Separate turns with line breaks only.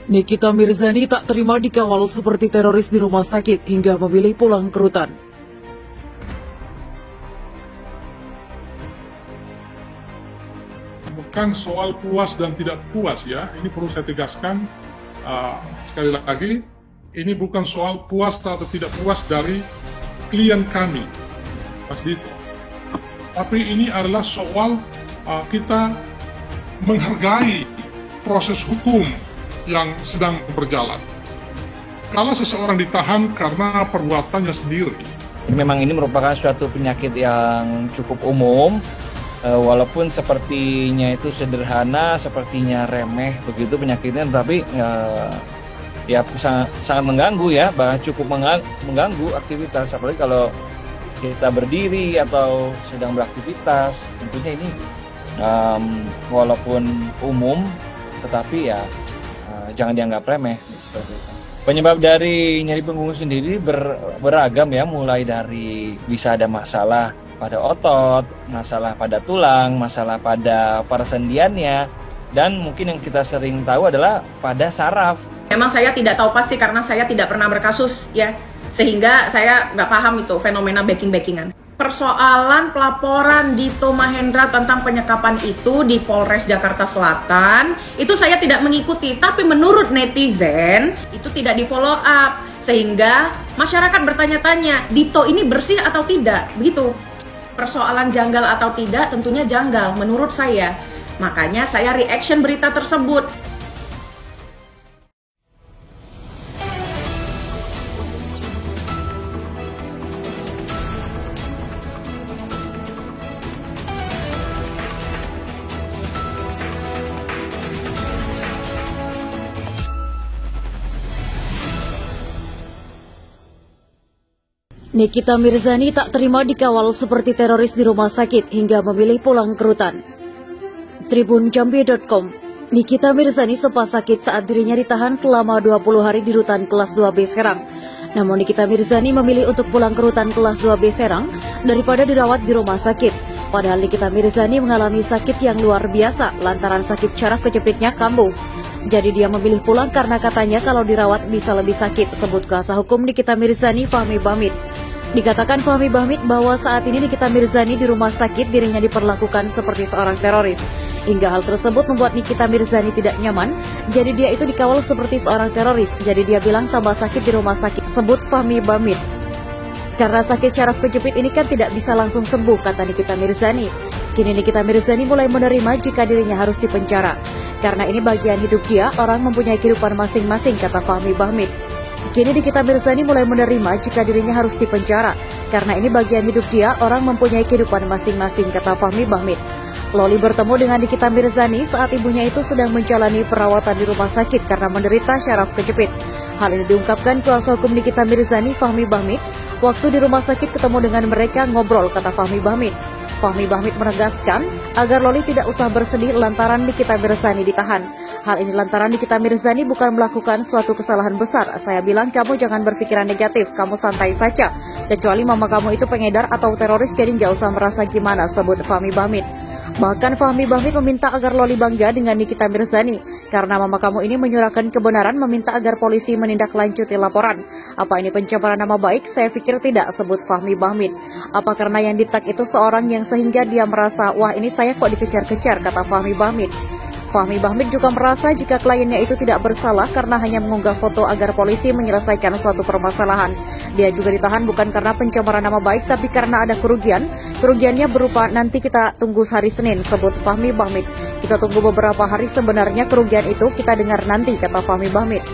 Nikita Mirzani tak terima dikawal seperti teroris di rumah sakit hingga memilih pulang ke rutan.
Bukan soal puas dan tidak puas ya, ini perlu saya tegaskan sekali lagi, ini bukan soal puas atau tidak puas dari klien kami, Mas Dito. Tapi ini adalah soal kita menghargai proses hukum yang sedang berjalan. Kalau seseorang ditahan karena perbuatannya sendiri.
Memang ini merupakan suatu penyakit yang cukup umum, walaupun sepertinya itu sederhana, sepertinya remeh begitu penyakitnya, tapi ya sangat mengganggu ya, bahkan cukup mengganggu aktivitas, apalagi kalau kita berdiri atau sedang beraktivitas. Tentunya ini walaupun umum, tetapi ya jangan dianggap remeh seperti itu. Penyebab dari nyeri punggung sendiri beragam ya, mulai dari bisa ada masalah pada otot, masalah pada tulang, masalah pada persendiannya, dan mungkin yang kita sering tahu adalah pada saraf.
Memang saya tidak tahu pasti karena saya tidak pernah berkasus ya, sehingga saya nggak paham itu fenomena backing-backingan. Persoalan pelaporan Dito Mahendra tentang penyekapan itu di Polres Jakarta Selatan, itu saya tidak mengikuti, tapi menurut netizen itu tidak di follow up, sehingga masyarakat bertanya-tanya, Dito ini bersih atau tidak, begitu. Persoalan janggal atau tidak tentunya janggal menurut saya, makanya saya reaction berita tersebut.
Nikita Mirzani tak terima dikawal seperti teroris di rumah sakit hingga memilih pulang ke rutan. Tribunjambi.com. Nikita Mirzani sempat sakit saat dirinya ditahan selama 20 hari di rutan kelas 2B Serang. Namun Nikita Mirzani memilih untuk pulang ke rutan kelas 2B Serang daripada dirawat di rumah sakit. Padahal Nikita Mirzani mengalami sakit yang luar biasa lantaran sakit syaraf kejepitnya kambuh. Jadi dia memilih pulang karena katanya kalau dirawat bisa lebih sakit, sebut kuasa hukum Nikita Mirzani, Fahmi Bahmid. Dikatakan Fahmi Bahmid bahwa saat ini Nikita Mirzani di rumah sakit dirinya diperlakukan seperti seorang teroris. Hingga hal tersebut membuat Nikita Mirzani tidak nyaman, jadi dia itu dikawal seperti seorang teroris. Jadi dia bilang tambah sakit di rumah sakit, sebut Fahmi Bahmid. Karena sakit syaraf kejepit ini kan tidak bisa langsung sembuh, kata Nikita Mirzani. Kini Nikita Mirzani mulai menerima jika dirinya harus dipenjara. Karena ini bagian hidup dia, orang mempunyai kehidupan masing-masing, kata Fahmi Bahmid. Kini Nikita Mirzani mulai menerima jika dirinya harus dipenjara. Karena ini bagian hidup dia, orang mempunyai kehidupan masing-masing, kata Fahmi Bahmid. Loli bertemu dengan Nikita Mirzani saat ibunya itu sedang menjalani perawatan di rumah sakit karena menderita syaraf kejepit. Hal ini diungkapkan kuasa hukum Nikita Mirzani, Fahmi Bahmid. Waktu di rumah sakit ketemu dengan mereka ngobrol, kata Fahmi Bahmid. Fahmi Bahmid menegaskan agar Loli tidak usah bersedih lantaran Nikita Mirzani ditahan. Hal ini lantaran Nikita Mirzani bukan melakukan suatu kesalahan besar. Saya bilang kamu jangan berpikiran negatif, kamu santai saja. Kecuali mama kamu itu pengedar atau teroris, jadi nggak usah merasa gimana, sebut Fahmi Bahmid. Bahkan Fahmi Bahmid meminta agar Loli bangga dengan Nikita Mirzani karena mama kamu ini menyurahkan kebenaran, meminta agar polisi menindaklanjuti laporan. Apa ini pencemaran nama baik? Saya pikir tidak, sebut Fahmi Bahmid. Apa karena yang ditag itu seorang yang sehingga dia merasa, wah ini saya kok dikejar-kejar, kata Fahmi Bahmid. Fahmi Bahmid juga merasa jika kliennya itu tidak bersalah karena hanya mengunggah foto agar polisi menyelesaikan suatu permasalahan. Dia juga ditahan bukan karena pencemaran nama baik, tapi karena ada kerugian. Kerugiannya berupa nanti kita tunggu hari Senin, sebut Fahmi Bahmid. Kita tunggu beberapa hari, sebenarnya kerugian itu kita dengar nanti, kata Fahmi Bahmid.